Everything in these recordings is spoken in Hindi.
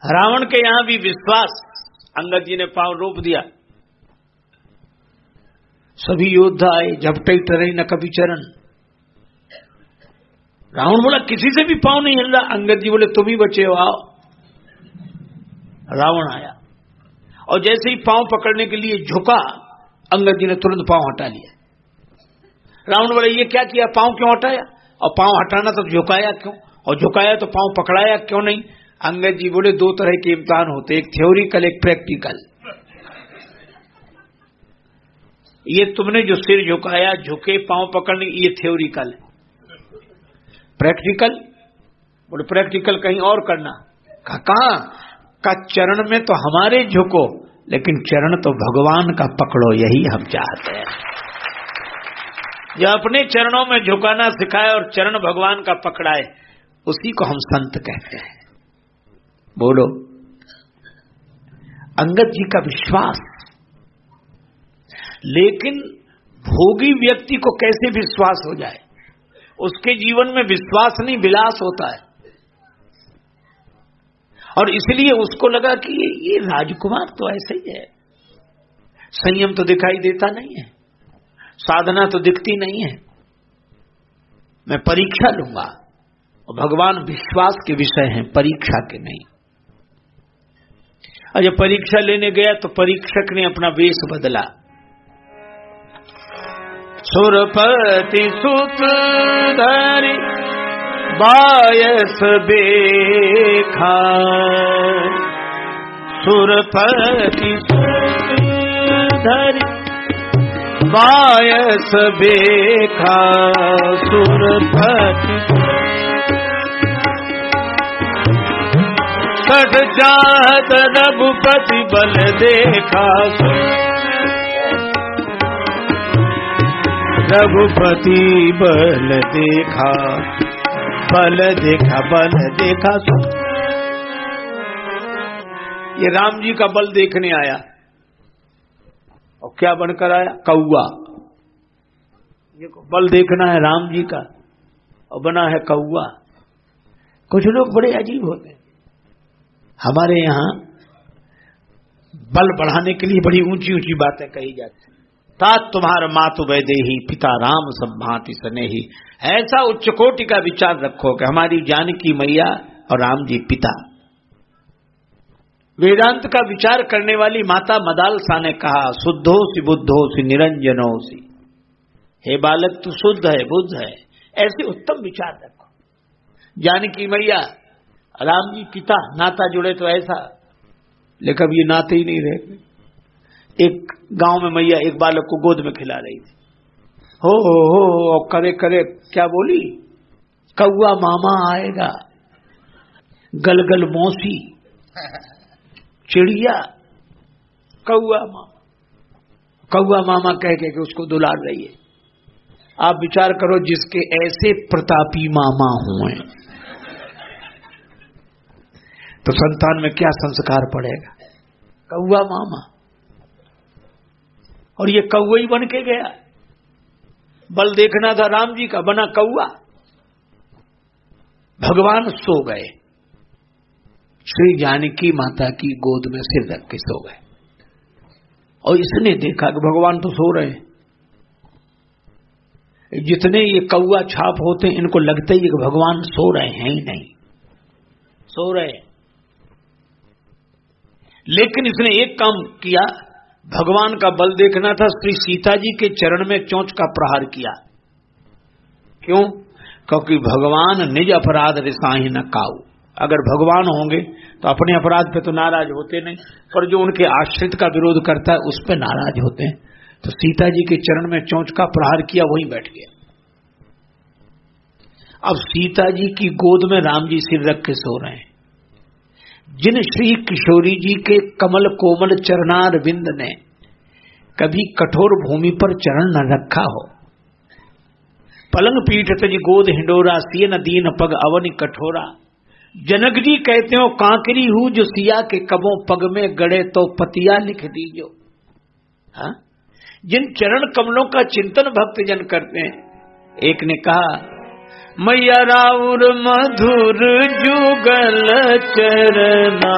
रावण के यहां भी विश्वास, अंगद जी ने पांव रोप दिया, सभी योद्धा आए, झपटे टरे न कभी चरण। रावण बोला किसी से भी पांव नहीं हिल रहा। अंगद जी बोले तुम ही बचे हो, आओ। रावण आया और जैसे ही पांव पकड़ने के लिए झुका, अंगद जी ने तुरंत पांव हटा लिया। रावण बोले ये क्या किया, पांव क्यों हटाया? और पांव हटाना तो झुकाया क्यों, और झुकाया तो पांव पकड़ाया क्यों नहीं? अंगद जी बोले दो तरह के इम्तिहान होते, एक थ्योरिकल एक प्रैक्टिकल। ये तुमने जो सिर झुकाया, झुके पांव पकड़ने, ये थ्योरिकल है। प्रैक्टिकल बोले प्रैक्टिकल कहीं और करना। कहां का? चरण में तो हमारे झुको, लेकिन चरण तो भगवान का पकड़ो, यही हम चाहते हैं। जो अपने चरणों में झुकाना सिखाए और चरण भगवान का पकड़ाए, उसी को हम संत कहते हैं। बोलो। अंगद जी का विश्वास, लेकिन भोगी व्यक्ति को कैसे विश्वास हो जाए? उसके जीवन में विश्वास नहीं, विलास होता है। और इसलिए उसको लगा कि ये राजकुमार तो ऐसे ही है, संयम तो दिखाई देता नहीं है, साधना तो दिखती नहीं है, मैं परीक्षा लूंगा। और भगवान विश्वास के विषय हैं, परीक्षा के नहीं। और जब परीक्षा लेने गया तो परीक्षक ने अपना वेश बदला। सुरपति सुत धरि बायस बेखा, सुरपति सुत धरि बायस बेखा, सुरपति सठ चाहत रघुपति बल देखा, रघुपति बल देखा, बल देखा, बल देखा। ये राम जी का बल देखने आया, और क्या बनकर आया? कौआ। ये बल देखना है राम जी का, और बना है कौआ। कुछ लोग बड़े अजीब होते हैं। हमारे यहां बल बढ़ाने के लिए बड़ी ऊंची ऊंची बातें कही जाती हैं। तात तुम्हारा मातु वैदेही, पिता राम सब भांति स्नेही। ऐसा उच्च कोटि का विचार रखो कि हमारी जानकी मैया और राम जी पिता। वेदांत का विचार करने वाली माता मदालसा ने कहा, शुद्धोसी बुद्धोसी निरंजनोसी। हे बालक तू शुद्ध है, बुद्ध है। ऐसे उत्तम विचार रखो। जानकी मैया, राम जी पिता, नाता जुड़े तो ऐसा, लेकिन अब ये नाते ही नहीं रहे। एक गांव में मैया एक बालक को गोद में खिला रही थी। हो और करे करे क्या बोली? कौआ मामा आएगा, गलगल मौसी, चिड़िया, कौआ मामा, कौआ मामा कह के उसको दुलार रही है। आप विचार करो, जिसके ऐसे प्रतापी मामा हुए तो संतान में क्या संस्कार पड़ेगा? कौआ मामा। और ये कौआ ही बन के गया। बल देखना था राम जी का, बना कौआ। भगवान सो गए, श्री जानकी माता की गोद में सिर रख के सो गए। और इसने देखा कि भगवान तो सो रहे हैं। जितने ये कौआ छाप होते हैं, इनको लगता ही कि भगवान सो रहे हैं ही नहीं, सो रहे हैं। लेकिन इसने एक काम किया, भगवान का बल देखना था, श्री सीता जी के चरण में चोंच का प्रहार किया। क्यों? क्योंकि भगवान निज अपराध रिसाही न काऊ। अगर भगवान होंगे तो अपने अपराध पे तो नाराज होते नहीं, पर जो उनके आश्रित का विरोध करता है उस पे नाराज होते हैं। तो सीता जी के चरण में चोंच का प्रहार किया, वहीं बैठ गया। अब सीता जी की गोद में राम जी सिर रख के सो रहे हैं। जिन श्री किशोरी जी के कमल कोमल चरणार बिंद ने कभी कठोर भूमि पर चरण न रखा हो, पलंग पीठ तज गोद हिंडोरा, सिय न दीन पग अवनि कठोरा। जनक जी कहते हो, कांकरी हूं जो सिया के कबों पग में गड़े, तो पतिया लिख दीजो। हाँ? जिन चरण कमलों का चिंतन भक्त जन करते हैं, एक ने कहा मैया राउर मधुर जुगल चरना,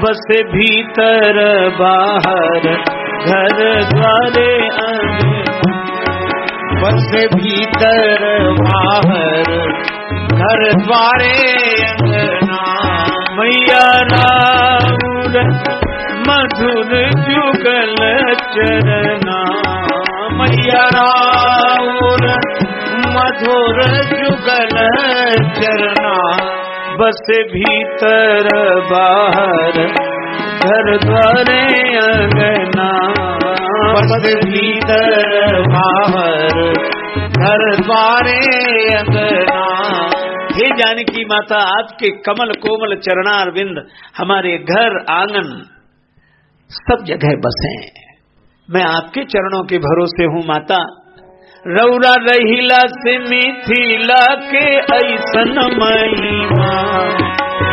बसे भीतर बाहर घर द्वारे अंगना, बसे भीतर बाहर घर द्वारे अंगना। मैया राउर मधुर जुगल चरना, मैया राउर मधुर जुगल चरना, बस भीतर बाहर घर द्वारे अंगना, बस भीतर बाहर घर द्वारे अंगना। हे जानकी माता, आपके कमल कोमल चरणारविंद हमारे घर आंगन सब जगह बसे। मैं आपके चरणों के भरोसे हूँ माता। रौरा रहीला से मिथिला के ऐसन महिमा,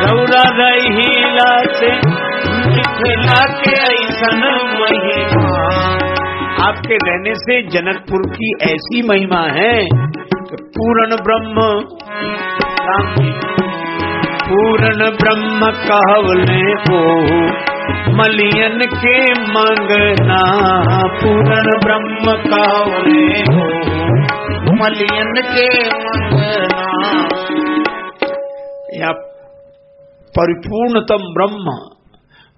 रौरा रहीला से मिथिला के ऐसन महिमा। आपके रहने से जनकपुर की ऐसी महिमा है कि पूर्ण ब्रह्म पूर्ण ब्रह्म कहवले को मलियन के मंगना, पूर्ण ब्रह्म कहवले को मलियन के मंगना। या परिपूर्णतम ब्रह्म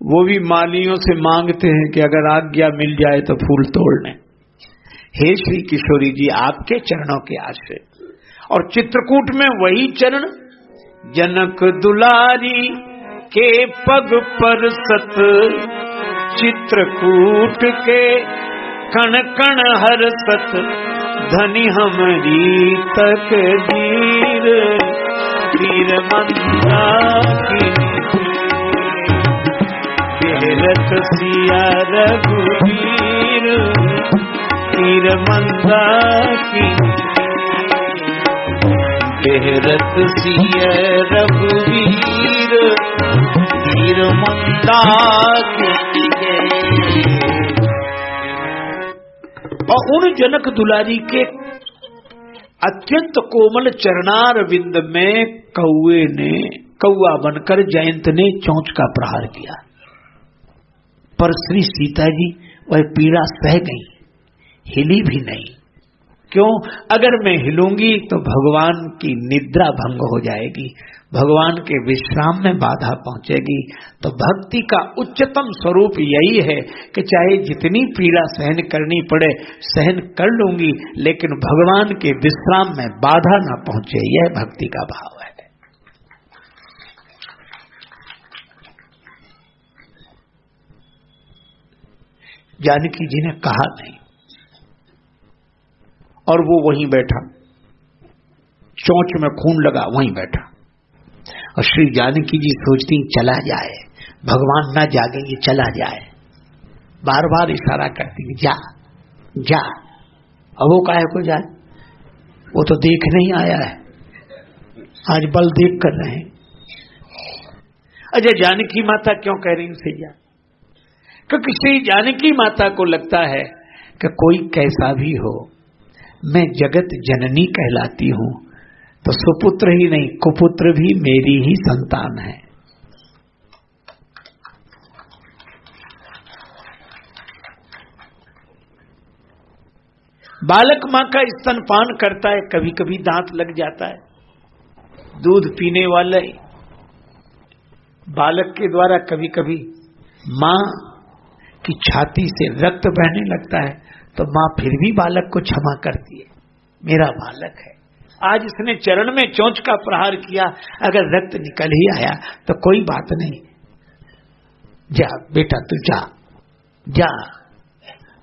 वो भी मालियों से मांगते हैं कि अगर आज्ञा मिल जाए तो फूल तोड़ लें। हे श्री किशोरी जी, आपके चरणों के आश्रय और चित्रकूट में वही चरण जनक दुलारी के पग पर सत, चित्रकूट के कण कण हर सत, धनी हमरी तकदीर तीर मंदाकिनी, बेरत सिया रघुवीर तीर मंदाकिनी, बेरत सिया रघुवीर तीर मंदाकिनी। और उन जनक दुलारी के अत्यंत कोमल चरणार विंद में कौआ बनकर जयंत ने चोंच का प्रहार किया, पर श्री सीता जी वह पीड़ा सह गई, हिली भी नहीं। क्यों? अगर मैं हिलूंगी तो भगवान की निद्रा भंग हो जाएगी, भगवान के विश्राम में बाधा पहुंचेगी। तो भक्ति का उच्चतम स्वरूप यही है कि चाहे जितनी पीड़ा सहन करनी पड़े सहन कर लूंगी, लेकिन भगवान के विश्राम में बाधा ना पहुंचे, यह भक्ति का भाव है। जानकी जी ने कहा नहीं और वो वहीं बैठा, चोंच में खून लगा वहीं बैठा। और श्री जानकी जी सोचती चला जाए, भगवान ना जागेंगे, चला जाए, बार बार इशारा करती जा जा। अब वो काहे को जाए, वो तो देखने ही आया है, आज बल देख कर रहे हैं। अजय जानकी माता क्यों कह रही उसे जा? क्योंकि श्री जानकी माता को लगता है कि कोई कैसा भी हो, मैं जगत जननी कहलाती हूं, तो सुपुत्र ही नहीं कुपुत्र भी मेरी ही संतान है। बालक मां का स्तनपान करता है, कभी कभी दांत लग जाता है। दूध पीने वाले बालक के द्वारा कभी कभी मां की छाती से रक्त बहने लगता है, तो मां फिर भी बालक को क्षमा करती है, मेरा बालक है। आज इसने चरण में चोंच का प्रहार किया, अगर रक्त निकल ही आया तो कोई बात नहीं, जा बेटा तू जा जा।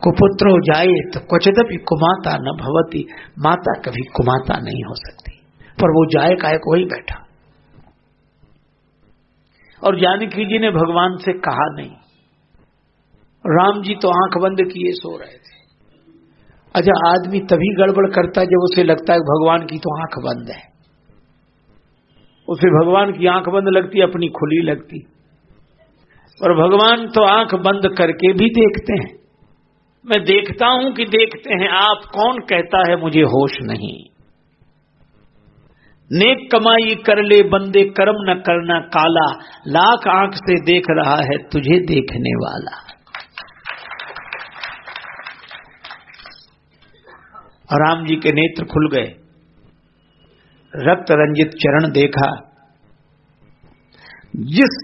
कुपुत्रो जाए तो क्वचिदपि कुमाता न भवती, माता कभी कुमाता नहीं हो सकती, पर वो जाए काहे को ही बैठा। और जानकी जी ने भगवान से कहा नहीं, राम जी तो आंख बंद किए सो रहे थे। अच्छा, आदमी तभी गड़बड़ करता है जब उसे लगता है भगवान की तो आंख बंद है, उसे भगवान की आंख बंद लगती, अपनी खुली लगती। और भगवान तो आंख बंद करके भी देखते हैं। मैं देखता हूं कि देखते हैं, आप कौन कहता है मुझे होश नहीं। नेक कमाई कर ले बंदे, कर्म न करना काला, लाख आंख से देख रहा है तुझे देखने वाला। राम जी के नेत्र खुल गए, रक्त रंजित चरण देखा। जिस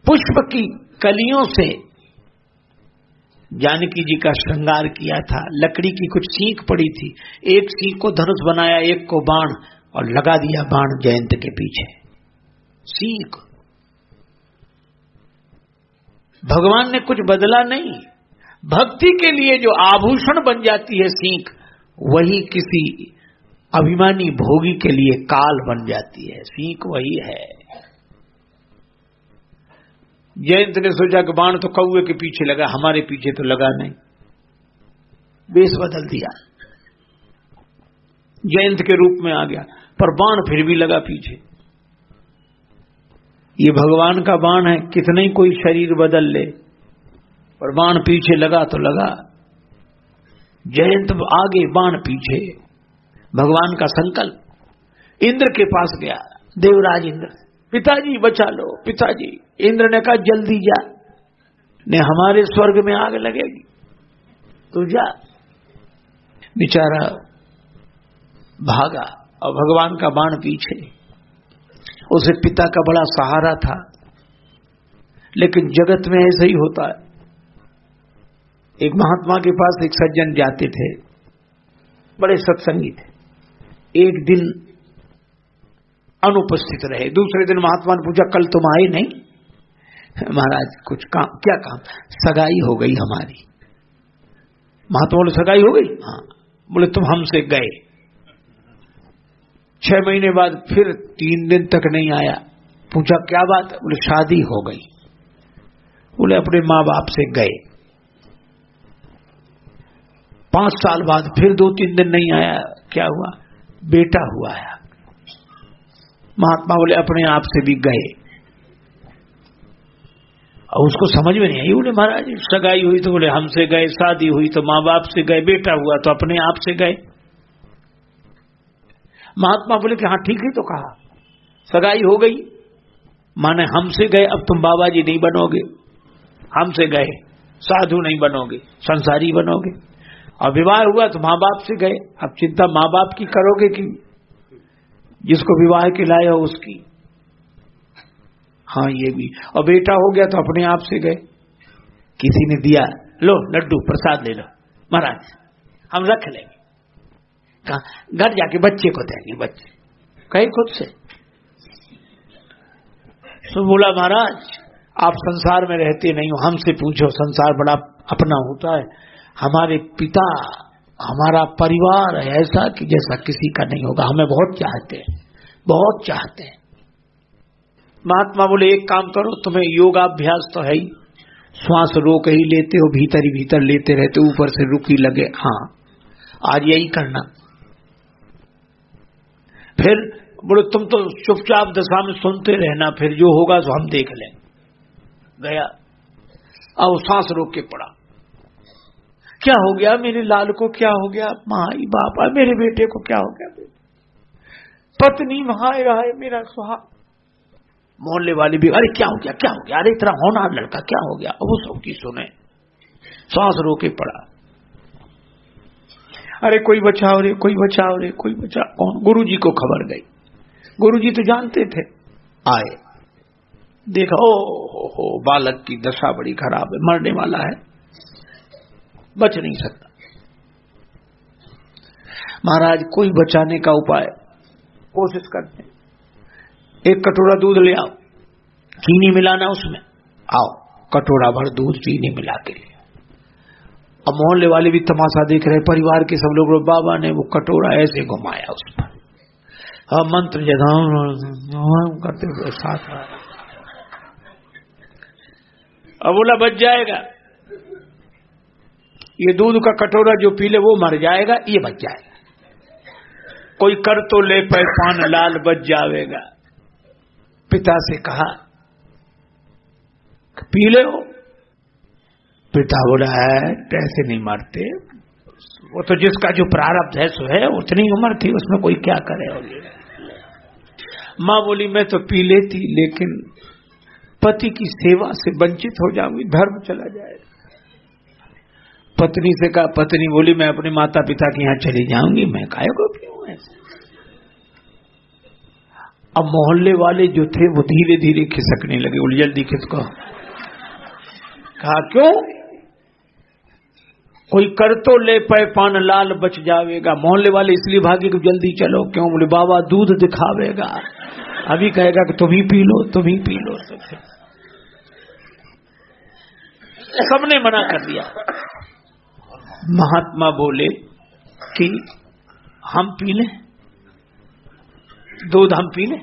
पुष्प की कलियों से जानकी जी का श्रृंगार किया था, लकड़ी की कुछ सीख पड़ी थी, एक सीख को धनुष बनाया, एक को बाण, और लगा दिया बाण जयंत के पीछे। सीख भगवान ने कुछ बदला नहीं। भक्ति के लिए जो आभूषण बन जाती है सीख, वही किसी अभिमानी भोगी के लिए काल बन जाती है। सीख वही है। जयंत ने सोचा कि बाण तो कौवे के पीछे लगा, हमारे पीछे तो लगा नहीं, वेश बदल दिया, जयंत के रूप में आ गया, पर बाण फिर भी लगा पीछे। ये भगवान का बाण है, कितने ही कोई शरीर बदल ले, पर बाण पीछे लगा तो लगा। जयंत आगे, बाण पीछे। भगवान का संकल्प। इंद्र के पास गया, देवराज इंद्र, पिताजी बचा लो, पिताजी। इंद्र ने कहा जल्दी जा, ने हमारे स्वर्ग में आग लगेगी, तू जा। बेचारा भागा और भगवान का बाण पीछे। उसे पिता का बड़ा सहारा था, लेकिन जगत में ऐसा ही होता है। एक महात्मा के पास एक सज्जन जाते थे, बड़े सत्संगी थे। एक दिन अनुपस्थित रहे। दूसरे दिन महात्मा ने पूछा कल तुम आए नहीं? महाराज कुछ काम। क्या काम? सगाई हो गई हमारी। महात्मा बोले सगाई हो गई? हाँ। बोले तुम हमसे गए। 6 महीने बाद फिर 3 दिन तक नहीं आया। पूछा क्या बात? बोले शादी हो गई। बोले अपने माँ बाप से गए। 5 साल बाद फिर 2-3 दिन नहीं आया। क्या हुआ? बेटा हुआ है। महात्मा बोले अपने आप से भी गए। और उसको समझ में नहीं आई। बोले महाराज सगाई हुई तो बोले हमसे गए, शादी हुई तो माँ बाप से गए, बेटा हुआ तो अपने आप से गए। महात्मा बोले कि हाँ ठीक ही तो कहा, सगाई हो गई माने हमसे गए, अब तुम बाबा जी नहीं बनोगे, हमसे गए साधु नहीं बनोगे, संसारी बनोगे। और विवाह हुआ तो माँ बाप से गए, अब चिंता माँ बाप की करोगे कि जिसको विवाह के लाए हो उसकी? हाँ ये भी। और बेटा हो गया तो अपने आप से गए। किसी ने दिया, लो लड्डू प्रसाद ले लो महाराज, हम रख लेंगे। कहा घर जाके बच्चे को देंगे, बच्चे कहे खुद से। तो बोला महाराज आप संसार में रहते नहीं हो, हमसे पूछो, संसार बड़ा अपना होता है। हमारे पिता, हमारा परिवार है ऐसा कि जैसा किसी का नहीं होगा, हमें बहुत चाहते हैं, बहुत चाहते हैं। महात्मा बोले एक काम करो, तुम्हें योगाभ्यास तो है ही, श्वास रोक ही लेते हो, भीतर ही भीतर लेते रहते, ऊपर से रुक ही लगे। हाँ आज यही करना। फिर बोले तुम तो चुपचाप दशा में सुनते रहना, फिर जो होगा तो हम देख लेंगे। गया, अब सांस रोक के पड़ा। क्या हो गया मेरे लाल को, क्या हो गया माई बापा, मेरे बेटे को क्या हो गया? पत्नी वहां रहा है मेरा सुहा। मोहल्ले वाले भी अरे क्या हो गया, क्या हो गया, अरे इतना होनहार लड़का क्या हो गया? अब वो सबकी सुने, सांस रोके पड़ा। अरे कोई बचाओ रे, कोई बचाओ रे, कोई बचाओ। कौन? गुरुजी को खबर गई। गुरुजी तो जानते थे। आए, देखा ओ बालक की दशा बड़ी खराब है, मरने वाला है, बच नहीं सकता। महाराज कोई बचाने का उपाय कोशिश करते हैं। एक कटोरा दूध ले आओ, चीनी मिलाना उसमें, आओ कटोरा भर दूध चीनी मिला के लिए। अब मोहल्ले वाले भी तमाशा देख रहे, परिवार के सब लोग। बाबा ने वो कटोरा ऐसे घुमाया उस पर, मंत्र जगह करते हुए साथ। अब बोला बच जाएगा, ये दूध का कटोरा जो पी ले वो मर जाएगा, ये बच जाएगा। कोई कर तो ले पे पान लाल बच जाएगा। पिता से कहा पी ले हो। पिता बोला है कैसे नहीं मरते, वो तो जिसका जो प्रारब्ध है सो है, उतनी उम्र थी उसमें कोई क्या करे। माँ बोली मैं तो पी लेती, लेकिन पति की सेवा से वंचित हो जाऊंगी, धर्म चला जाएगा। पत्नी से कहा, पत्नी बोली मैं अपने माता पिता के यहाँ चली जाऊंगी, मैं काहे को पीऊं ऐसे। अब मोहल्ले वाले जो थे वो धीरे धीरे खिसकने लगे, बोले जल्दी खिसको। कहा क्यों? कोई कर तो ले पे पान लाल बच जावेगा। मोहल्ले वाले इसलिए भागे कि जल्दी चलो। क्यों? बोले बाबा दूध दिखावेगा, अभी कहेगा कि तुम ही पी लो, तुम ही पी लो। सबने मना कर दिया। महात्मा बोले कि हम पी लें दूध, हम पी लें।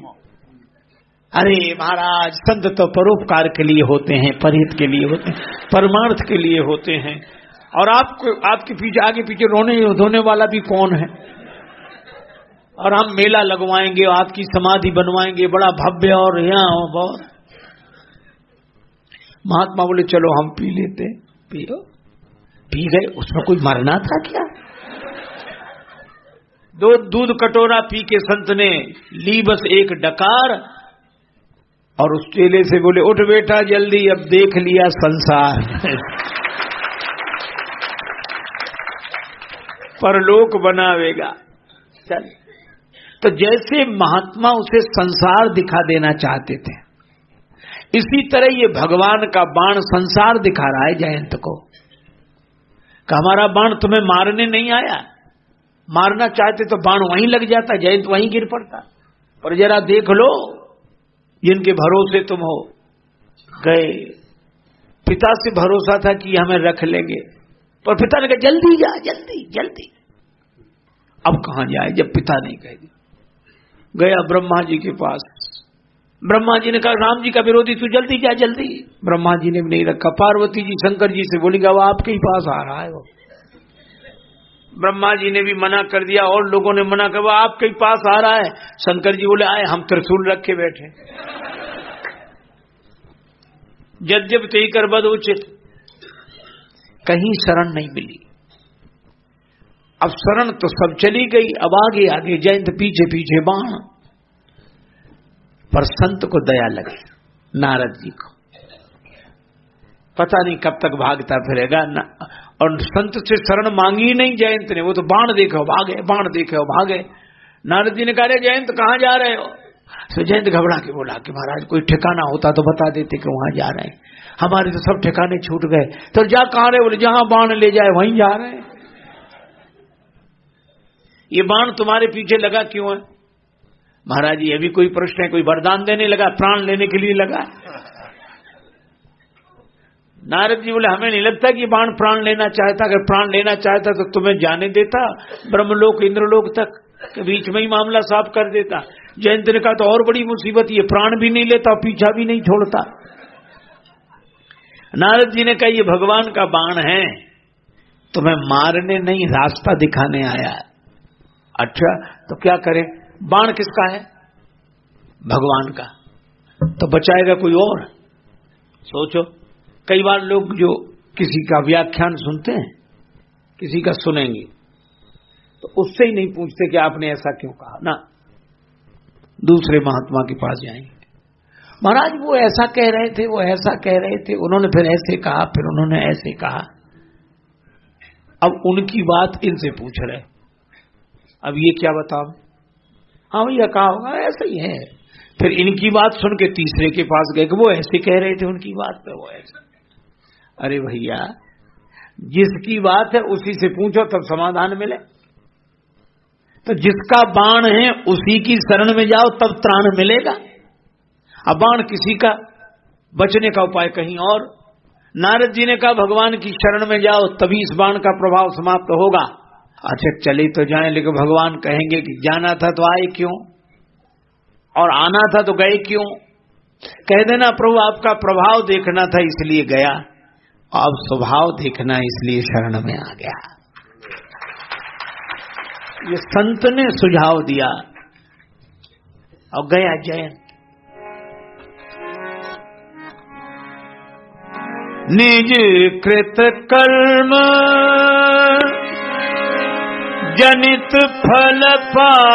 अरे महाराज, संत तो परोपकार के लिए होते हैं, परहित के लिए होते हैं, परमार्थ के लिए होते हैं। और आपको आपके पीछे आगे पीछे रोने धोने वाला भी कौन है? और हम मेला लगवाएंगे, आपकी समाधि बनवाएंगे बड़ा भव्य, और यहाँ बहुत। महात्मा बोले चलो हम पी लेते। पियो। पी गए, उसमें कोई मरना था क्या? दूध कटोरा पी के संत ने ली बस एक डकार, और उस चेले से बोले उठ बेटा जल्दी, अब देख लिया संसार। परलोक बनावेगा। चल। तो जैसे महात्मा उसे संसार दिखा देना चाहते थे, इसी तरह ये भगवान का बाण संसार दिखा रहा है जयंत को। हमारा बाण तुम्हें मारने नहीं आया, मारना चाहते तो बाण वहीं लग जाता, जयंत वहीं गिर पड़ता। और जरा देख लो, जिनके भरोसे तुम हो गए। पिता से भरोसा था कि हमें रख लेंगे, पर पिता ने कहा जल्दी जा, जल्दी जल्दी। अब कहां जाए जब पिता नहीं कह दिया। गया ब्रह्मा जी के पास। ब्रह्मा जी ने कहा राम जी का विरोधी, तू जल्दी जा जल्दी। ब्रह्मा जी ने भी नहीं रखा। पार्वती जी शंकर जी से बोली, वो आपके ही पास आ रहा है। वो ब्रह्मा जी ने भी मना कर दिया, और लोगों ने मना कर, वो आपके ही पास आ रहा है। शंकर जी बोले आए, हम त्रिशूल रख के बैठे। जब तेई कर बद उचित, कहीं शरण नहीं मिली। अब शरण तो सब चली गई, अब आगे आगे जयंत, पीछे पीछे बाण। पर संत को दया लगी, नारद जी को। पता नहीं कब तक भागता फिरेगा ना। और संत से शरण मांगी नहीं जयंत ने, वो तो बाण देखे भागे, बाण देखे भागे। नारद जी ने कहा रे जयंत कहां जा रहे हो? तो जयंत घबरा के बोला कि महाराज कोई ठिकाना होता तो बता देते कि वहां जा रहे हैं, हमारे तो सब ठिकाने छूट गए। तो जा कहां रहे? बोले जहां बाण ले जाए वहीं जा रहे हैं। ये बाण तुम्हारे पीछे लगा क्यों है? महाराज ये भी कोई प्रश्न है? कोई वरदान देने लगा, प्राण लेने के लिए लगा? नारद जी बोले हमें नहीं लगता कि बाण प्राण लेना चाहता। अगर प्राण लेना चाहता तो तुम्हें जाने देता ब्रह्मलोक इंद्रलोक तक, के बीच में ही मामला साफ कर देता। जयंत ने कहा तो और बड़ी मुसीबत, ये प्राण भी नहीं लेता, पीछा भी नहीं छोड़ता। नारद जी ने कहा ये भगवान का बाण है, तुम्हें मारने नहीं रास्ता दिखाने आया है। अच्छा तो क्या करें? बाण किसका है? भगवान का। तो बचाएगा कोई और? सोचो। कई बार लोग जो किसी का व्याख्यान सुनते हैं, किसी का सुनेंगे, तो उससे ही नहीं पूछते कि आपने ऐसा क्यों कहा ना, दूसरे महात्मा के पास जाएंगे। महाराज वो ऐसा कह रहे थे, वो ऐसा कह रहे थे, उन्होंने फिर ऐसे कहा, फिर उन्होंने ऐसे कहा। अब उनकी बात इनसे पूछ रहे, अब ये क्या बताओ? हाँ भैया कहा होगा, ऐसा ही है। फिर इनकी बात सुन के तीसरे के पास गए कि वो ऐसे कह रहे थे, उनकी बात पे वो ऐसे। अरे भैया जिसकी बात है उसी से पूछो तब समाधान मिले। तो जिसका बाण है उसी की शरण में जाओ तब त्राण मिलेगा। अब बाण किसी का, बचने का उपाय कहीं और। नारद जी ने कहा भगवान की शरण में जाओ तभी इस बाण का प्रभाव समाप्त होगा। अच्छा चले तो जाएं, लेकिन भगवान कहेंगे कि जाना था तो आए क्यों, और आना था तो गए क्यों? कह देना प्रभु आपका प्रभाव देखना था इसलिए गया, अब स्वभाव देखना इसलिए शरण में आ गया। ये संत ने सुझाव दिया और गया जयंत। निज कृत कर्म जनित फल पायूं,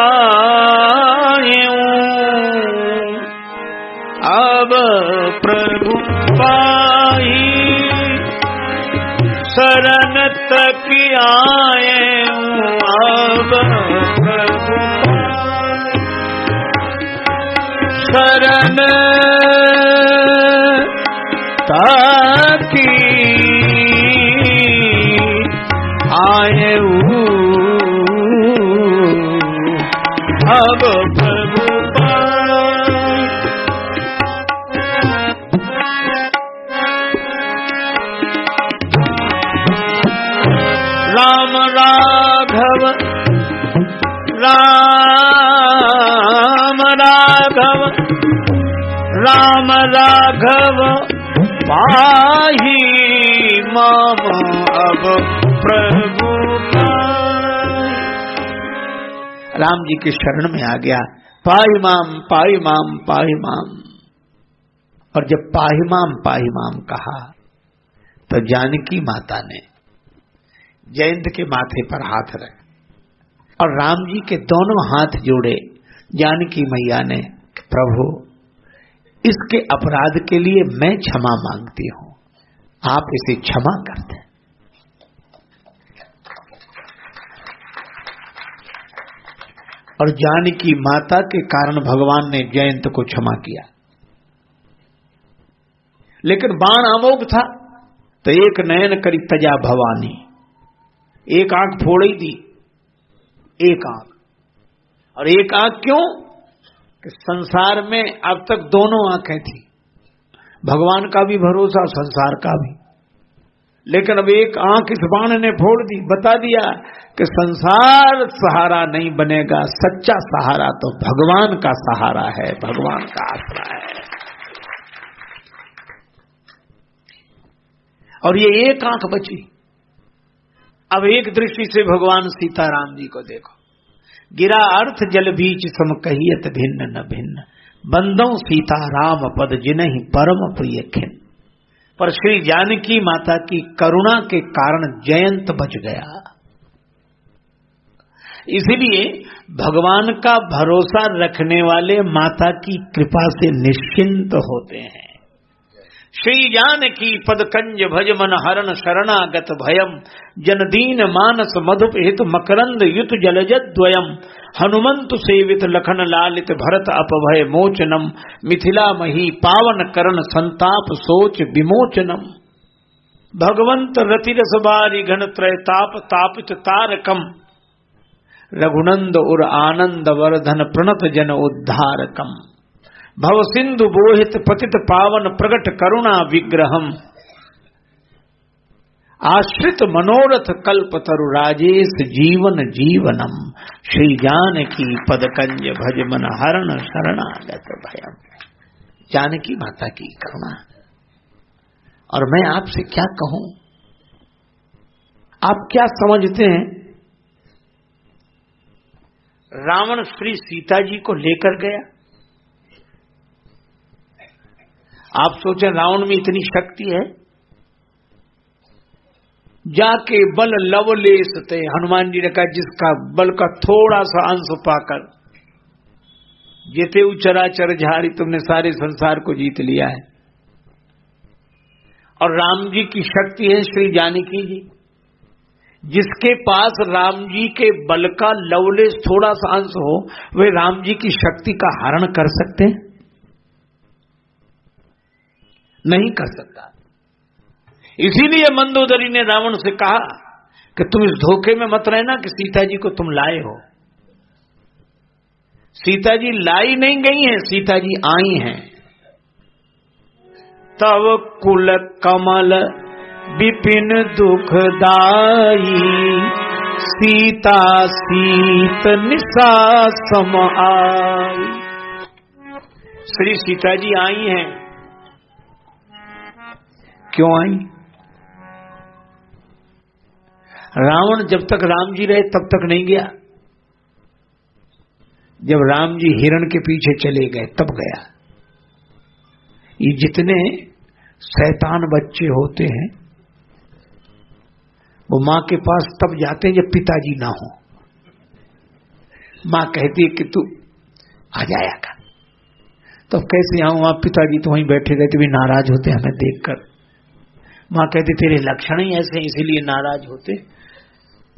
अब प्रभु पाही शरण तक आए अब प्रभु शरण तक आए अब प्रभु राम राघव राम राघव राम राघव पाही मम अब प्रभु राम जी के शरण में आ गया। पाही माम पाही माम पाही माम। और जब पाही माम कहा तो जानकी माता ने जयंत के माथे पर हाथ रखे और राम जी के दोनों हाथ जोड़े। जानकी मैया ने, प्रभु इसके अपराध के लिए मैं क्षमा मांगती हूं, आप इसे क्षमा कर दें। और जानकी माता के कारण भगवान ने जयंत को क्षमा किया। लेकिन बाण अमोघ था तो एक नयन करी तजा भवानी, एक आंख फोड़ ही दी, एक आंख। और एक आंख क्यों? कि संसार में अब तक दोनों आंखें थी, भगवान का भी भरोसा संसार का भी। लेकिन अब एक आंख इस बाण ने फोड़ दी, बता दिया कि संसार सहारा नहीं बनेगा, सच्चा सहारा तो भगवान का सहारा है, भगवान का आसरा है। और ये एक आंख बची। अब एक दृष्टि से भगवान सीताराम जी को देखो। गिरा अर्थ जल बीच सम कहियत भिन्न न भिन्न, बंदों सीताराम पद जिन्हि परम प्रिय खिन। पर श्री जानकी माता की करुणा के कारण जयंत बच गया। इसलिए भगवान का भरोसा रखने वाले माता की कृपा से निश्चिंत होते हैं। श्री जानकी पद कंज भज मन हरण शरणागत भयम, जनदीन मानस मधुप हित मकरंद युत जलजत द्वयम, हनुमंत सेवित लखन लालित भरत अपभय मोचनम, मिथिला मही पावन करण संताप सोच विमोचनम। भगवंत रतिरस बारी घन त्रय ताप तापित तारकम, रघुनंद उर आनंद वर्धन प्रणत जन उद्धारकम। भव सिंधु बोहित पतित पावन प्रगट करुणा विग्रहम, आश्रित मनोरथ कल्प तरु राजेश जीवन जीवनम। श्री जानकी पद कंज भज मन हरण शरणागत भयम। जानकी माता की करुणा। और मैं आपसे क्या कहूं, आप क्या समझते हैं? रावण श्री सीता जी को लेकर गया। आप सोचें रावण में इतनी शक्ति है? जाके बल लवलेश थे, हनुमान जी ने कहा जिसका बल का थोड़ा सा अंश पाकर जेते चराचर झारी, तुमने सारे संसार को जीत लिया है। और राम जी की शक्ति है श्री जानकी जी। जिसके पास राम जी के बल का लवलेश थोड़ा सा अंश हो, वे राम जी की शक्ति का हरण कर सकते हैं? नहीं कर सकता। इसीलिए मंदोदरी ने रावण से कहा कि तुम इस धोखे में मत रहना कि सीता जी को तुम लाए हो। सीता जी लाई नहीं गई हैं, सीता जी आई हैं। तव कुल कमल विपिन दुखदाई, सीता सीत निशा सम आई। श्री सीता जी आई हैं। क्यों आई? रावण जब तक राम जी रहे तब तक नहीं गया। जब राम जी हिरण के पीछे चले गए तब गया। ये जितने शैतान बच्चे होते हैं वो मां के पास तब जाते हैं जब पिताजी ना हो। मां कहती है कि तू आ जाया कर, तो कैसे आऊं? आप पिताजी तो वहीं बैठे रहते, भी नाराज होते हमें देखकर। माँ कहती तेरे लक्षण ही ऐसे इसीलिए नाराज होते।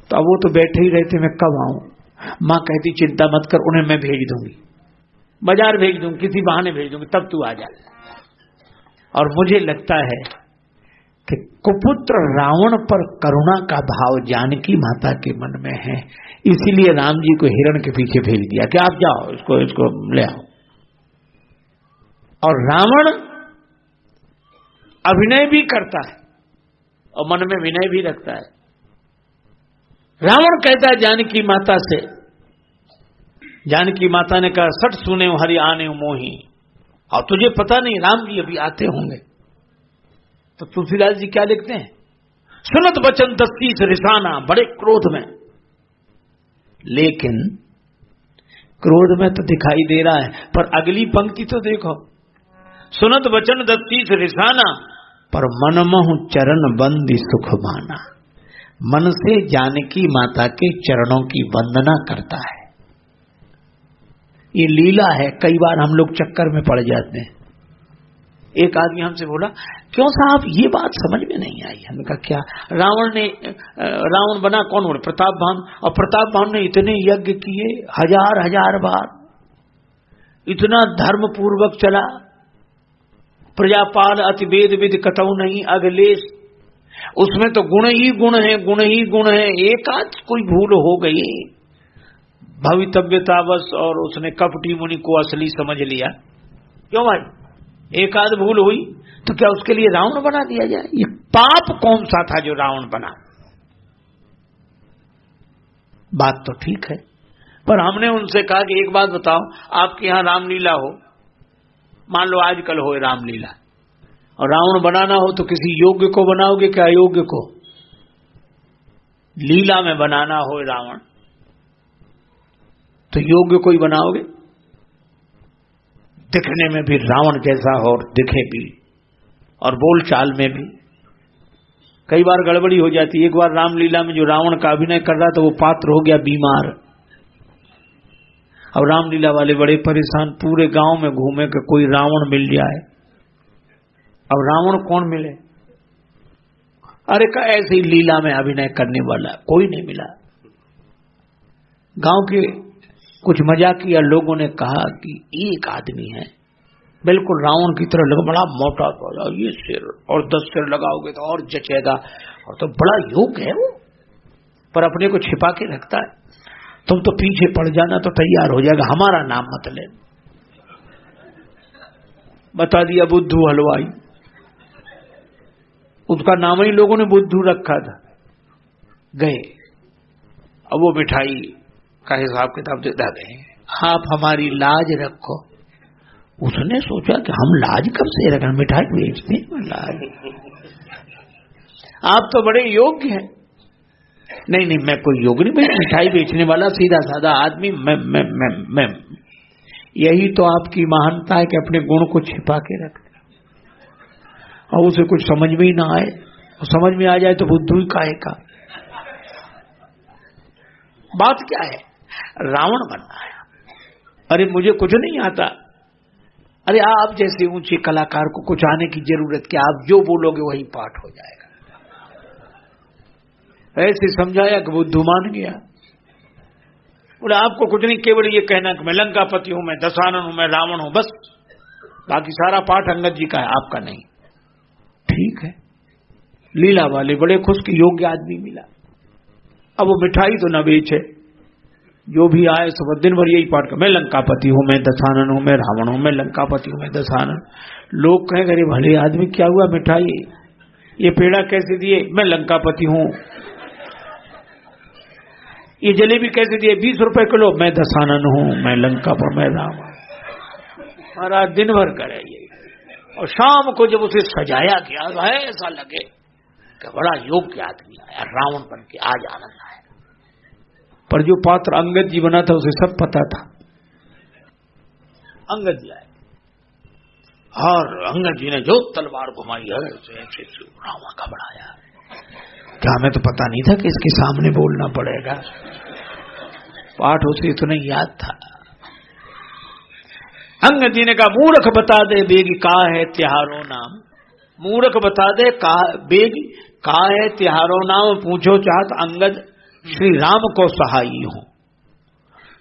तो अब वो तो बैठे ही रहते, मैं कब आऊं? माँ कहती चिंता मत कर, उन्हें मैं भेज दूंगी, बाजार भेज दूंगी, किसी बहाने भेज दूंगी, तब तू आ जा। और मुझे लगता है कि कुपुत्र रावण पर करुणा का भाव जानकी माता के मन में है, इसीलिए राम जी को हिरण के पीछे भेज दिया कि आप जाओ, इसको ले आओ। और रावण अभिनय भी करता है और मन में विनय भी रखता है। रावण कहता है जानकी माता से, जानकी माता ने कहा सठ सुने हरि आने मोही, और तुझे पता नहीं राम जी अभी आते होंगे। तो तुलसीदास जी क्या लिखते हैं, सुनत बचन दस्तीस रिसाना, बड़े क्रोध में। लेकिन क्रोध में तो दिखाई दे रहा है, पर अगली पंक्ति तो देखो, सुनत बचन दस्तीस रिसाना, पर मनमोह चरण बंदी सुख माना। मन से जानकी माता के चरणों की वंदना करता है। ये लीला है, कई बार हम लोग चक्कर में पड़ जाते हैं। एक आदमी हमसे बोला, क्यों साहब ये बात समझ में नहीं आई? हमने कहा क्या? रावण बना कौन? बोले प्रताप भानु। और प्रताप भानु ने इतने यज्ञ किए, हजार बार, इतना धर्म पूर्वक चला, प्रजापाल अति वेद विद कतऊ नहीं अगलेश। उसमें तो गुण ही गुण है, गुण ही गुण है। एक आध कोई भूल हो गई भवितव्यतावश, और उसने कपटी मुनि को असली समझ लिया। क्यों भाई? एक आध भूल हुई तो क्या उसके लिए रावण बना दिया जाए? ये पाप कौन सा था जो रावण बना? बात तो ठीक है, पर हमने उनसे कहा कि एक बात बताओ, आपके यहां रामलीला हो, मान लो आजकल हो रामलीला, और रावण बनाना हो तो किसी योग्य को बनाओगे क्या अयोग्य को? लीला में बनाना हो रावण तो योग्य को ही बनाओगे? दिखने में भी रावण जैसा हो और दिखे भी, और बोलचाल में भी कई बार गड़बड़ी हो जाती है। एक बार रामलीला में जो रावण का अभिनय कर रहा था वो पात्र हो गया बीमार। अब रामलीला वाले बड़े परेशान, पूरे गांव में घूमे कि कोई रावण मिल जाए। अब रावण कौन मिले? अरे का ऐसे ही लीला में अभिनय करने वाला कोई नहीं मिला। गांव के कुछ मजाकिया लोगों ने कहा कि एक आदमी है बिल्कुल रावण की तरह लगा, बड़ा मोटा तो ये सिर, और 10 सिर लगाओगे तो और जचेगा, और तो बड़ा योग्य है वो, पर अपने को छिपा के रखता है। तुम तो पीछे पड़ जाना तो तैयार हो जाएगा, हमारा नाम मत ले। बता दिया बुद्धू हलवाई, उसका नाम ही लोगों ने बुद्धू रखा था। गए, अब वो मिठाई का हिसाब किताब देता गए, आप हमारी लाज रखो। उसने सोचा कि हम लाज कब से रखें, मिठाई बेचते हैं लाज, आप तो बड़े योग्य हैं। नहीं मैं कोई योग्य नहीं, मैं मिठाई बेचने वाला सीधा साधा आदमी, मैं यही तो आपकी महानता है कि अपने गुण को छिपा के रखते, और उसे कुछ समझ में ही ना आए, और समझ में आ जाए तो बुद्धू ही काहे का। बात क्या है? रावण बनना है। अरे मुझे कुछ नहीं आता। अरे आप जैसे ऊंचे कलाकार को कुछ आने की जरूरत क्या, आप जो बोलोगे वही पाठ हो जाएगा। ऐसे समझाया कि बुद्धू मान गया। बोले आपको कुछ नहीं, केवल ये कहना कि मैं लंकापति हूं, मैं दशानन हूं, मैं रावण हूं, बस, बाकी सारा पाठ अंगद जी का है, आपका नहीं। ठीक है, लीला वाले बड़े खुश कि योग्य आदमी मिला। अब वो मिठाई तो न बेचे, जो भी आए सब दिन भर यही पाठ कर, मैं लंकापति हूं, मैं दशानन हूं, मैं रावण हूं, मैं लंकापति हूं, मैं दशानन। लोग कहें अरे भले आदमी क्या हुआ, मिठाई ये पेड़ा कैसे दिए, मैं लंकापति हूं। ये जलेबी कैसे दिए, 20 रुपए किलो, मैं दशानन हूं, मैं लंका पर, मैं रावण। हमारा दिन भर करे ये, और शाम को जब उसे सजाया गया ऐसा लगे कि बड़ा योग्य आदमी आया, रावण बन के आज आनंद आया। पर जो पात्र अंगद जी बना था उसे सब पता था। अंगद जी आए और अंगद जी ने जो तलवार घुमाई है रावण घबराया। क्या हमें तो पता नहीं था कि इसके सामने बोलना पड़ेगा, पाठ उसे इतना याद था। अंगद जी ने कहा मूर्ख बता दे बेगी का है त्योहारो नाम। मूर्ख बता दे बेगी का है त्योहारो नाम। पूछो चाहत अंगद श्री राम को सहाई हूं।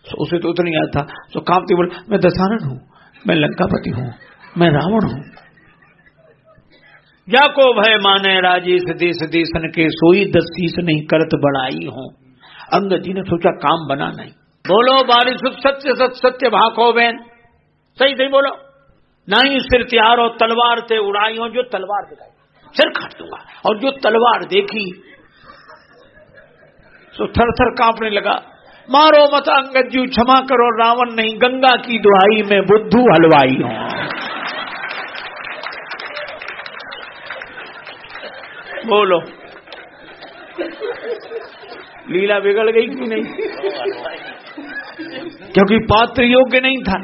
तो उसे तो उतना याद था। तो कांपते बोले मैं दशरथ हूं, मैं लंकापति हूं, मैं रावण हूं। या को भय माने राजेश देश देशन के सोई दस्तीस नहीं करत बड़ाई हूं। अंगद जी ने सोचा काम बना नहीं। बोलो बारी सुख सत्य सत्य सत्य भाखो बहन, सही सही बोलो। नहीं सिर त्यार और तलवार ते उड़ाई हो। जो तलवार दिखाई सिर काट दूंगा, और जो तलवार देखी तो थर थर कांपने लगा। मारो मत अंगद जी, क्षमा करो रावण नहीं, गंगा की दुहाई में बुद्धू हलवाई हूं। बोलो लीला बिगड़ गई कि नहीं? क्योंकि पात्र योग्य नहीं था।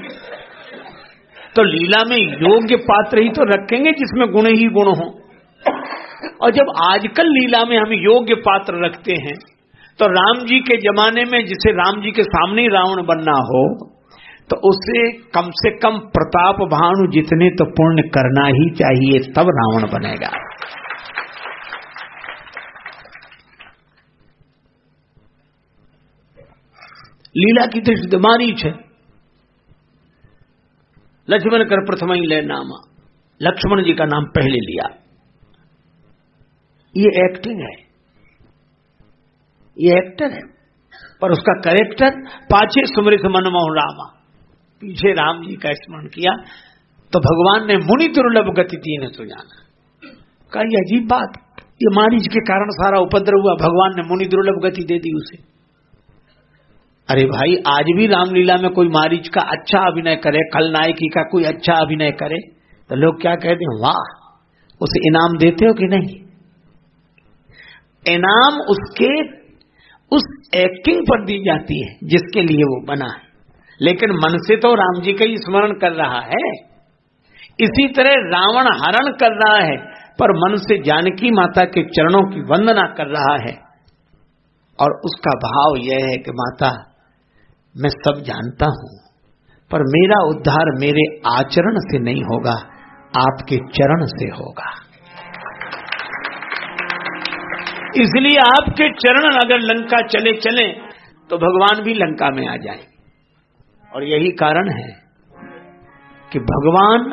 तो लीला में योग्य पात्र ही तो रखेंगे जिसमें गुण ही गुण हो। और जब आजकल लीला में हम योग्य पात्र रखते हैं, तो राम जी के जमाने में जिसे राम जी के सामने ही रावण बनना हो, तो उसे कम से कम प्रताप भानु जितने तो पुण्य करना ही चाहिए, तब रावण बनेगा। लीला की दृष्टि मारीच है। लक्ष्मण कर प्रथम ही ले नामा, लक्ष्मण जी का नाम पहले लिया। ये एक्टिंग है, ये एक्टर है, पर उसका कैरेक्टर पाछे सुमरित मनमोहन रामा, पीछे राम जी का स्मरण किया तो भगवान ने मुनि दुर्लभ गति दी न तो जाना। कहा ये अजीब बात, ये मारीच के कारण सारा उपद्रव हुआ, भगवान ने मुनि दुर्लभ गति दे दी उसे। अरे भाई आज भी रामलीला में कोई मारीच का अच्छा अभिनय करे, खलनायकी का कोई अच्छा अभिनय करे, तो लोग क्या कहते हैं, वाह, उसे इनाम देते हो कि नहीं? इनाम उसके उस एक्टिंग पर दी जाती है जिसके लिए वो बना है, लेकिन मन से तो राम जी का ही स्मरण कर रहा है। इसी तरह रावण हरण कर रहा है, पर मन से जानकी माता के चरणों की वंदना कर रहा है, और उसका भाव यह है कि माता मैं सब जानता हूं, पर मेरा उद्धार मेरे आचरण से नहीं होगा, आपके चरण से होगा। इसलिए आपके चरण अगर लंका चले चले तो भगवान भी लंका में आ जाए। और यही कारण है कि भगवान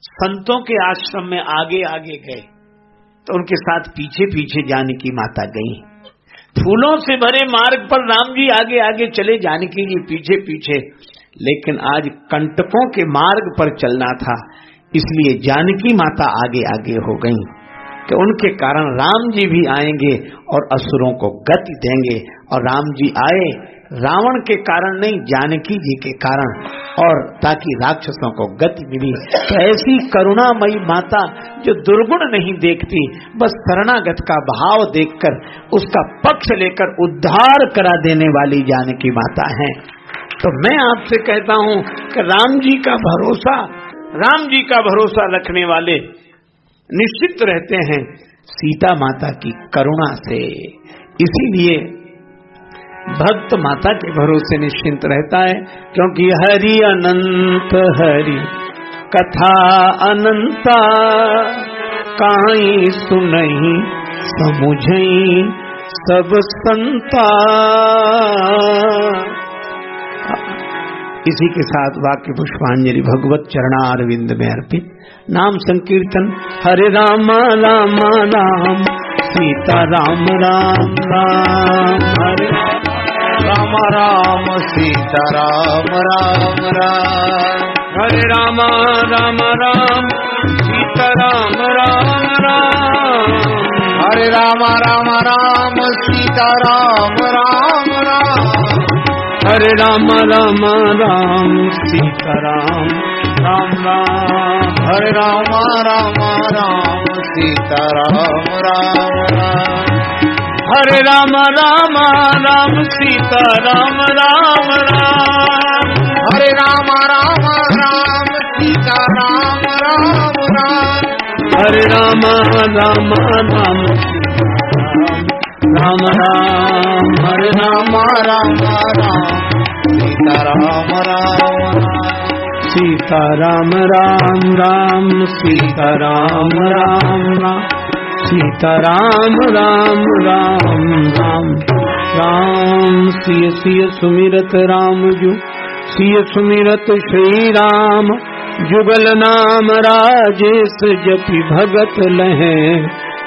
संतों के आश्रम में आगे आगे गए तो उनके साथ पीछे पीछे जानकी माता गई। फूलों से भरे मार्ग पर राम जी आगे आगे चले, जानकी जी पीछे पीछे, लेकिन आज कंटकों के मार्ग पर चलना था, इसलिए जानकी माता आगे आगे हो गई कि उनके कारण राम जी भी आएंगे और असुरों को गति देंगे। और राम जी आए रावण के कारण नहीं, जानकी जी के कारण, और ताकि राक्षसों को गति मिली। तो ऐसी करुणामयी माता जो दुर्गुण नहीं देखती, बस शरणागत का भाव देखकर उसका पक्ष लेकर उद्धार करा देने वाली जानकी माता है। तो मैं आपसे कहता हूं कि राम जी का भरोसा रखने वाले निश्चित रहते हैं सीता माता की करुणा से। इसीलिए भक्त माता के भरोसे निश्चिंत रहता है, क्योंकि हरि अनंत हरि कथा अनंता, काई सुनहि समुझई सब संता। इसी के साथ वाक्य पुष्पांजलि भगवत चरणारविंद में अर्पित। नाम संकीर्तन हरे राम राम राम सीता राम राम राम, हरे राम राम सीता राम राम राम, हरे राम राम राम सीता राम राम राम, हरे राम राम राम सीता राम राम राम, हरे राम राम राम सीता राम राम राम, हरे राम राम राम सीता राम राम राम, हरे राम राम राम सीता राम राम राम, हरे राम राम राम सीता राम राम राम, हरे राम राम राम राम राम, हरे राम राम राम सीता राम राम राम। सीताराम राम राम सीताराम राम राम सीताराम राम राम राम राम सिय सिय सुमिरत राम जु सिय सुमिरत श्री राम जुगल नाम राजेश जपि भगत लहे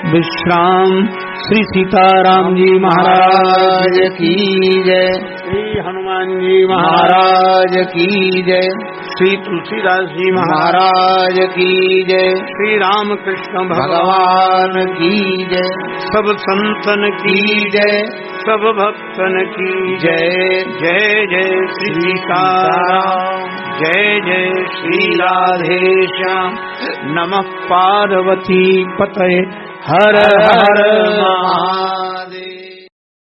विश्राम। श्री सीताराम जी महाराज की जय। श्री हनुमान जी महाराज की जय। श्री तुलसीदास जी महाराज की जय। श्री रामकृष्ण भगवान की जय। सब संतन की जय, सब भक्तन की जय। जय जय श्री सीताराम, जय जय श्री राधेश्याम। नमः पार्वती पतये हर हर महादेव।